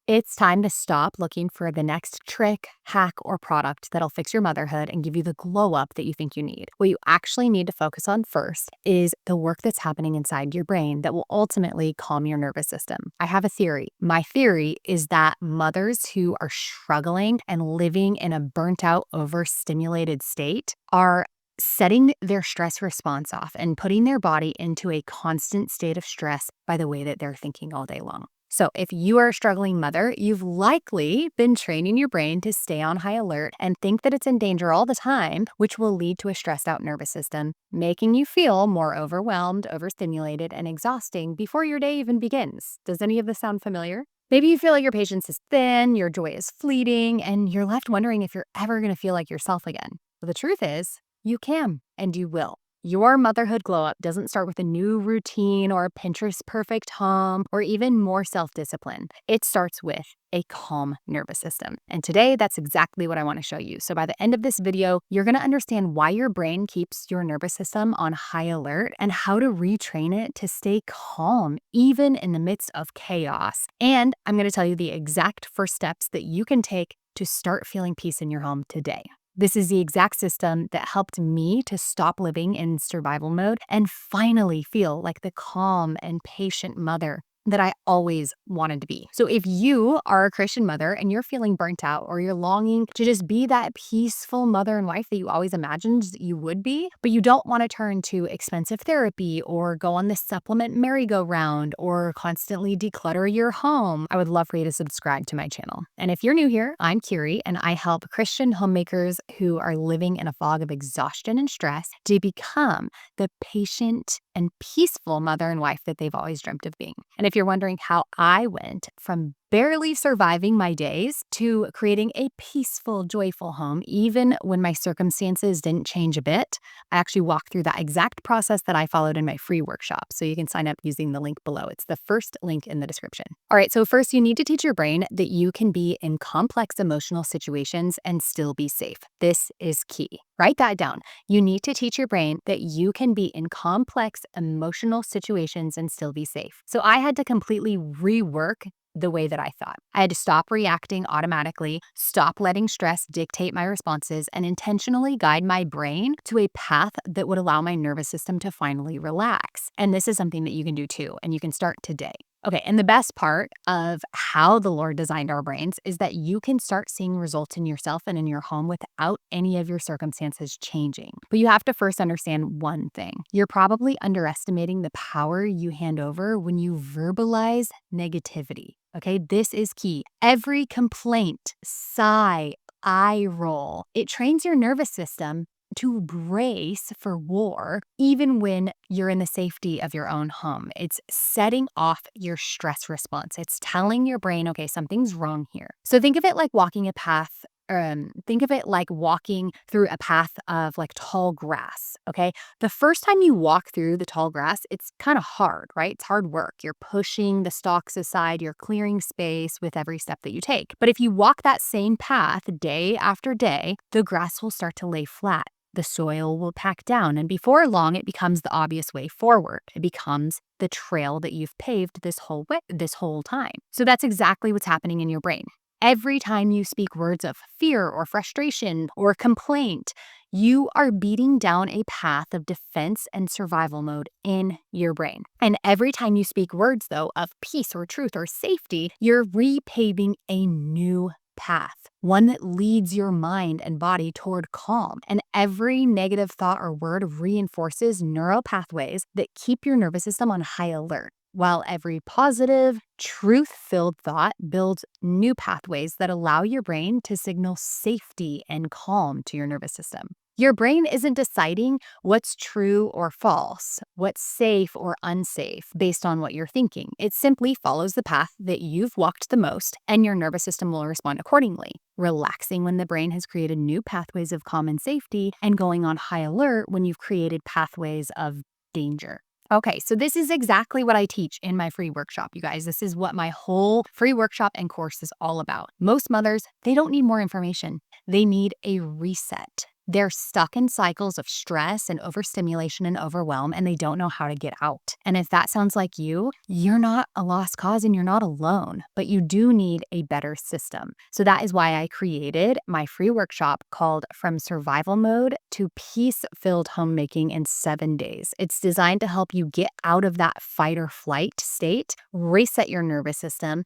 It's time to stop looking for the next trick, hack, or product that'll fix your motherhood and give you the glow up that you think you need. What you actually need to focus on first is the work that's happening inside your brain that will ultimately calm your nervous system. I have a theory. My theory is that mothers who are struggling and living in a burnt out, overstimulated state are setting their stress response off and putting their body into a constant state of stress by the way that they're thinking all day long. So if you are a struggling mother, you've likely been training your brain to stay on high alert and think that it's in danger all the time, which will lead to a stressed out nervous system, making you feel more overwhelmed, overstimulated, and exhausting before your day even begins. Does any of this sound familiar? Maybe you feel like your patience is thin, your joy is fleeting, and you're left wondering if you're ever going to feel like yourself again. But the truth is, you can and you will. Your motherhood glow up doesn't start with a new routine or a Pinterest perfect home or even more self-discipline. It starts with a calm nervous system. And today, that's exactly what I want to show you. So by the end of this video, you're going to understand why your brain keeps your nervous system on high alert and how to retrain it to stay calm, even in the midst of chaos. And I'm going to tell you the exact first steps that you can take to start feeling peace in your home today. This is the exact system that helped me to stop living in survival mode and finally feel like the calm and patient mother that I always wanted to be. So if you are a Christian mother and you're feeling burnt out or you're longing to just be that peaceful mother and wife that you always imagined you would be, but you don't want to turn to expensive therapy or go on this supplement merry-go-round or constantly declutter your home, I would love for you to subscribe to my channel. And if you're new here, I'm Kiri and I help Christian homemakers who are living in a fog of exhaustion and stress to become the patient and peaceful mother and wife that they've always dreamt of being. And if you're wondering how I went from barely surviving my days to creating a peaceful, joyful home, even when my circumstances didn't change a bit, I actually walk through that exact process that I followed in my free workshop. So you can sign up using the link below. It's the first link in the description. All right, so first you need to teach your brain that you can be in complex emotional situations and still be safe. This is key. Write that down. You need to teach your brain that you can be in complex emotional situations and still be safe. So I had to completely rework the way that I thought. I had to stop reacting automatically, stop letting stress dictate my responses, and intentionally guide my brain to a path that would allow my nervous system to finally relax. And this is something that you can do too, and you can start today. Okay, and the best part of how the Lord designed our brains is that you can start seeing results in yourself and in your home without any of your circumstances changing. But you have to first understand one thing. You're probably underestimating the power you hand over when you verbalize negativity. Okay, this is key. Every complaint, sigh, eye roll, it trains your nervous system to brace for war, even when you're in the safety of your own home. It's setting off your stress response. It's telling your brain, okay, something's wrong here. So think of it like walking a path. Think of it like walking through a path of like tall grass, okay? The first time you walk through the tall grass, it's kind of hard, right? It's hard work. You're pushing the stalks aside, you're clearing space with every step that you take. But if you walk that same path day after day, the grass will start to lay flat. The soil will pack down, and before long, it becomes the obvious way forward. It becomes the trail that you've paved this whole time. So that's exactly what's happening in your brain. Every time you speak words of fear or frustration or complaint, you are beating down a path of defense and survival mode in your brain. And every time you speak words, though, of peace or truth or safety, you're repaving a new path, one that leads your mind and body toward calm. And every negative thought or word reinforces neural pathways that keep your nervous system on high alert, while every positive, truth-filled thought builds new pathways that allow your brain to signal safety and calm to your nervous system. Your brain isn't deciding what's true or false, what's safe or unsafe based on what you're thinking. It simply follows the path that you've walked the most, and your nervous system will respond accordingly, relaxing when the brain has created new pathways of calm and safety, and going on high alert when you've created pathways of danger. Okay, so this is exactly what I teach in my free workshop, you guys. This is what my whole free workshop and course is all about. Most mothers, they don't need more information. They need a reset. They're stuck in cycles of stress and overstimulation and overwhelm, and they don't know how to get out. And if that sounds like you, you're not a lost cause and you're not alone, but you do need a better system. So that is why I created my free workshop called From Survival Mode to Peace-Filled Homemaking in 7 days. It's designed to help you get out of that fight or flight state, reset your nervous system,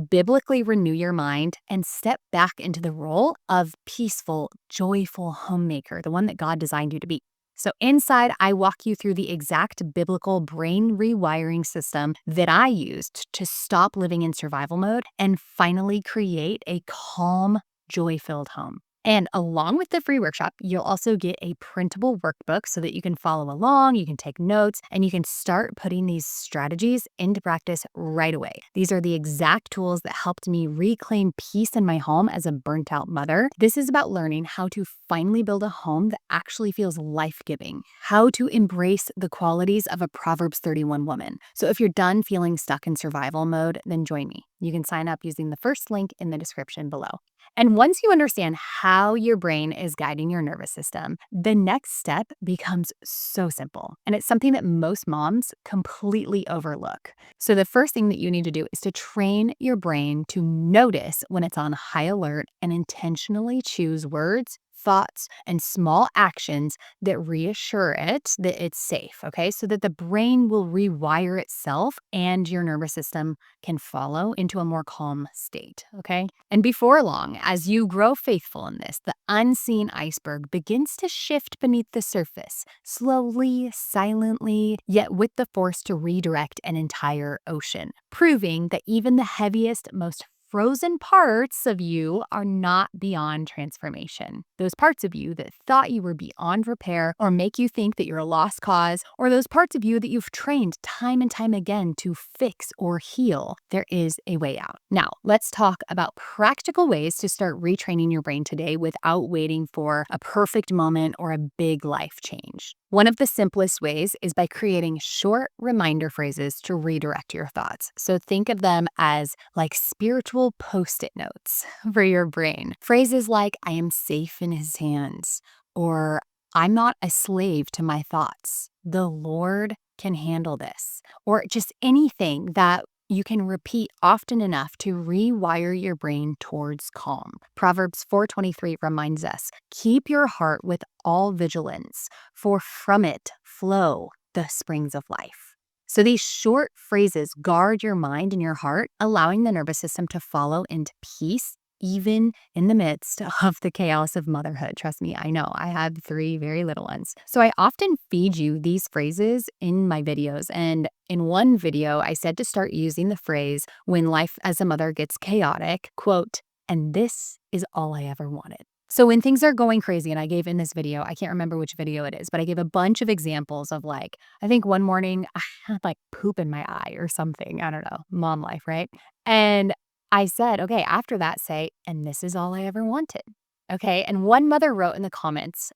biblically renew your mind, and step back into the role of peaceful, joyful homemaker, the one that God designed you to be. So inside, I walk you through the exact biblical brain rewiring system that I used to stop living in survival mode and finally create a calm, joy-filled home. And along with the free workshop, you'll also get a printable workbook so that you can follow along, you can take notes, and you can start putting these strategies into practice right away. These are the exact tools that helped me reclaim peace in my home as a burnt out mother. This is about learning how to finally build a home that actually feels life-giving, how to embrace the qualities of a Proverbs 31 woman. So if you're done feeling stuck in survival mode, then join me. You can sign up using the first link in the description below. And once you understand how your brain is guiding your nervous system, the next step becomes so simple. And it's something that most moms completely overlook. So the first thing that you need to do is to train your brain to notice when it's on high alert and intentionally choose words, thoughts, and small actions that reassure it that it's safe, okay? So that the brain will rewire itself and your nervous system can follow into a more calm state, okay? And before long, as you grow faithful in this, the unseen iceberg begins to shift beneath the surface, slowly, silently, yet with the force to redirect an entire ocean, proving that even the heaviest, most frozen parts of you are not beyond transformation. Those parts of you that thought you were beyond repair or make you think that you're a lost cause, or those parts of you that you've trained time and time again to fix or heal, there is a way out. Now, let's talk about practical ways to start retraining your brain today without waiting for a perfect moment or a big life change. One of the simplest ways is by creating short reminder phrases to redirect your thoughts. So think of them as like spiritual post-it notes for your brain. Phrases like, I am safe in his hands, or I'm not a slave to my thoughts. The Lord can handle this, or just anything that you can repeat often enough to rewire your brain towards calm. Proverbs 4:23 reminds us, keep your heart with all vigilance, for from it flow the springs of life. So these short phrases guard your mind and your heart, allowing the nervous system to follow into peace, even in the midst of the chaos of motherhood. Trust me, I know. I have 3 very little ones. So I often feed you these phrases in my videos. And in one video, I said to start using the phrase, when life as a mother gets chaotic, quote, and this is all I ever wanted. So when things are going crazy, and I gave in this video, I can't remember which video it is, but I gave a bunch of examples of like, I think one morning I had like poop in my eye or something. I don't know, mom life, right? And I said, okay, after that, say, and this is all I ever wanted. Okay. And one mother wrote in the comments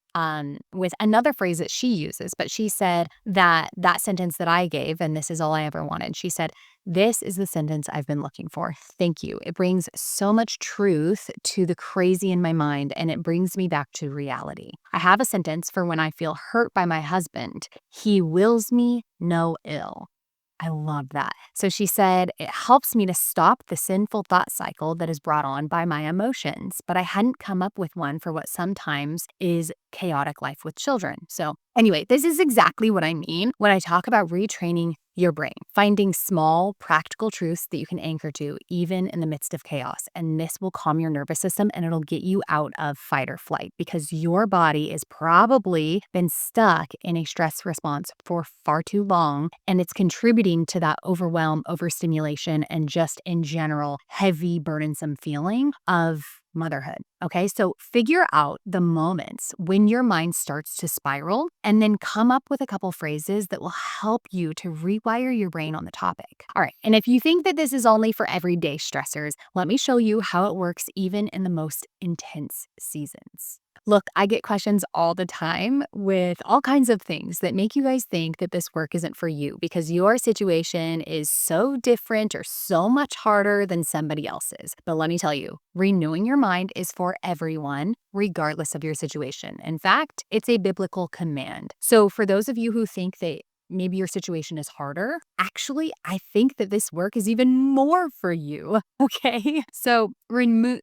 with another phrase that she uses, but she said that that sentence that I gave, and this is all I ever wanted, she said, this is the sentence I've been looking for. Thank you. It brings so much truth to the crazy in my mind, and it brings me back to reality. I have a sentence for when I feel hurt by my husband. He wills me no ill. I love that. So she said, it helps me to stop the sinful thought cycle that is brought on by my emotions, but I hadn't come up with one for what sometimes is chaotic life with children. So anyway, this is exactly what I mean when I talk about retraining your brain, finding small, practical truths that you can anchor to even in the midst of chaos. And this will calm your nervous system and it'll get you out of fight or flight because your body is probably been stuck in a stress response for far too long. And it's contributing to that overwhelm, overstimulation, and just in general, heavy, burdensome feeling of motherhood. Okay, so figure out the moments when your mind starts to spiral and then come up with a couple phrases that will help you to rewire your brain on the topic. All right, and if you think that this is only for everyday stressors, let me show you how it works even in the most intense seasons. Look, I get questions all the time with all kinds of things that make you guys think that this work isn't for you because your situation is so different or so much harder than somebody else's. But let me tell you, renewing your mind is for everyone, regardless of your situation. In fact, it's a biblical command. So for those of you who think that maybe your situation is harder, actually, I think that this work is even more for you. Okay. So renewing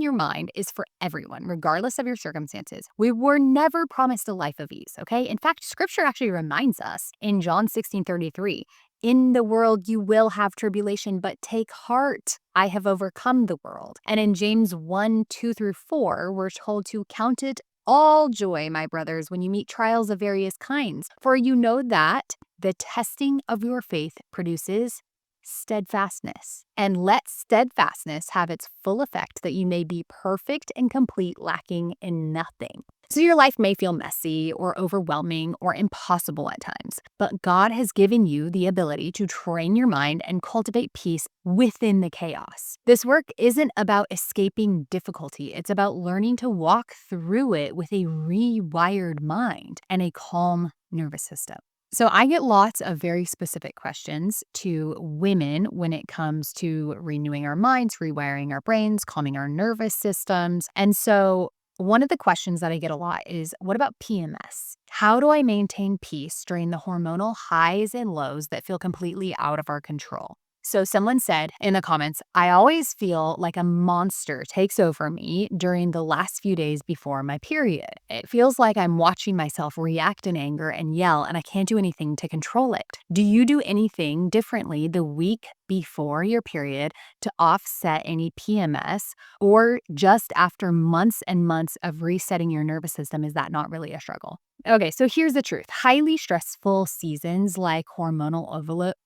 your mind is for everyone, regardless of your circumstances. We were never promised a life of ease, okay? In fact, scripture actually reminds us in John 16:33, in the world you will have tribulation, but take heart. I have overcome the world. And in James 1:2-4, we're told to count it all joy, my brothers, when you meet trials of various kinds. For you know that the testing of your faith produces steadfastness. And let steadfastness have its full effect that you may be perfect and complete, lacking in nothing. So your life may feel messy or overwhelming or impossible at times, but God has given you the ability to train your mind and cultivate peace within the chaos. This work isn't about escaping difficulty. It's about learning to walk through it with a rewired mind and a calm nervous system. So I get lots of very specific questions to women when it comes to renewing our minds, rewiring our brains, calming our nervous systems. And so one of the questions that I get a lot is, what about PMS? How do I maintain peace during the hormonal highs and lows that feel completely out of our control? So someone said in the comments, I always feel like a monster takes over me during the last few days before my period. It feels like I'm watching myself react in anger and yell, and I can't do anything to control it. Do you do anything differently the week before your period to offset any PMS, or just after months and months of resetting your nervous system, is that not really a struggle? Okay, so here's the truth. Highly stressful seasons like hormonal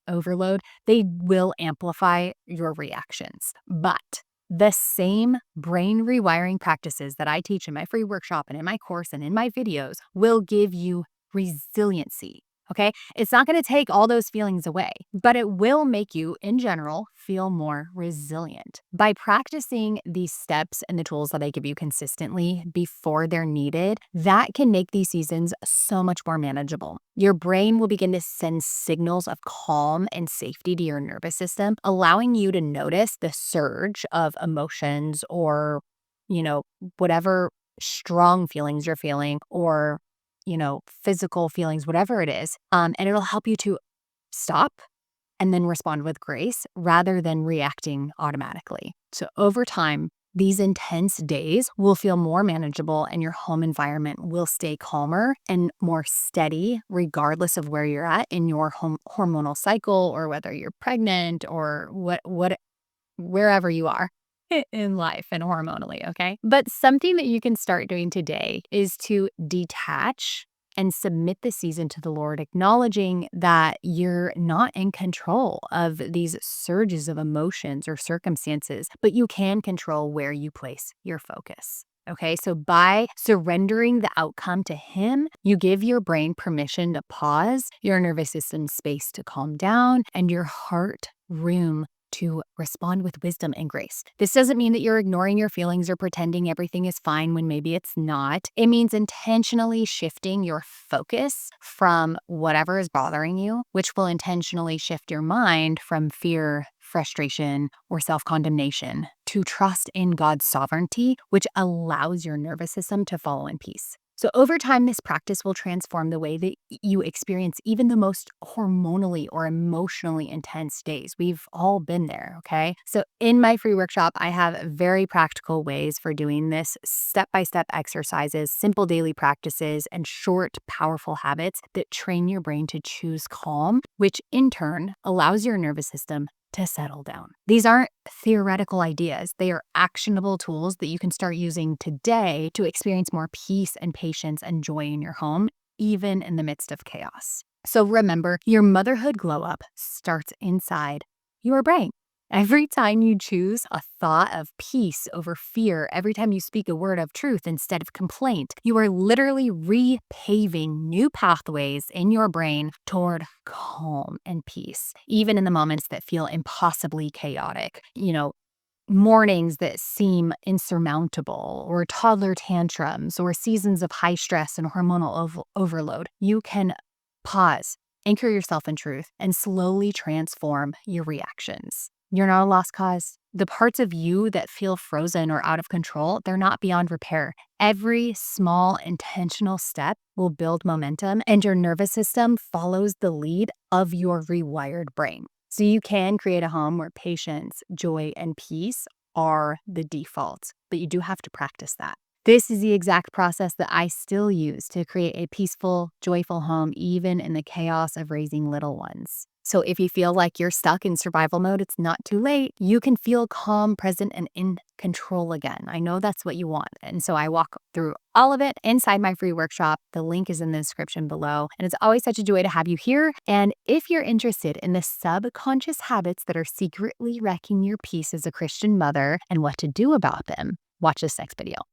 overload, they will amplify your reactions. But the same brain rewiring practices that I teach in my free workshop and in my course and in my videos will give you resiliency. Okay, it's not going to take all those feelings away, but it will make you, in general, feel more resilient. By practicing these steps and the tools that I give you consistently before they're needed, that can make these seasons so much more manageable. Your brain will begin to send signals of calm and safety to your nervous system, allowing you to notice the surge of emotions or, whatever strong feelings you're feeling, or physical feelings, whatever it is. And it'll help you to stop and then respond with grace rather than reacting automatically. So over time, these intense days will feel more manageable and your home environment will stay calmer and more steady, regardless of where you're at in your hormonal cycle, or whether you're pregnant or wherever you are in life and hormonally, okay? But something that you can start doing today is to detach and submit the season to the Lord, acknowledging that you're not in control of these surges of emotions or circumstances, but you can control where you place your focus. Okay, so by surrendering the outcome to Him, you give your brain permission to pause, your nervous system space to calm down, and your heart room to respond with wisdom and grace. This doesn't mean that you're ignoring your feelings or pretending everything is fine when maybe it's not. It means intentionally shifting your focus from whatever is bothering you, which will intentionally shift your mind from fear, frustration, or self-condemnation to trust in God's sovereignty, which allows your nervous system to follow in peace. So over time, this practice will transform the way that you experience even the most hormonally or emotionally intense days. We've all been there, okay? So in my free workshop, I have very practical ways for doing this, step-by-step exercises, simple daily practices, and short, powerful habits that train your brain to choose calm, which in turn allows your nervous system to settle down. These aren't theoretical ideas. They are actionable tools that you can start using today to experience more peace and patience and joy in your home, even in the midst of chaos. So remember, your motherhood glow up starts inside your brain. Every time you choose a thought of peace over fear, every time you speak a word of truth instead of complaint, you are literally repaving new pathways in your brain toward calm and peace, even in the moments that feel impossibly chaotic. mornings that seem insurmountable, or toddler tantrums, or seasons of high stress and hormonal overload, you can pause, anchor yourself in truth, and slowly transform your reactions. You're not a lost cause. The parts of you that feel frozen or out of control, they're not beyond repair. Every small intentional step will build momentum, and your nervous system follows the lead of your rewired brain. So you can create a home where patience, joy, and peace are the default, but you do have to practice that. This is the exact process that I still use to create a peaceful, joyful home, even in the chaos of raising little ones. So if you feel like you're stuck in survival mode, it's not too late. You can feel calm, present, and in control again. I know that's what you want. And so I walk through all of it inside my free workshop. The link is in the description below. And it's always such a joy to have you here. And if you're interested in the subconscious habits that are secretly wrecking your peace as a Christian mother and what to do about them, watch this next video.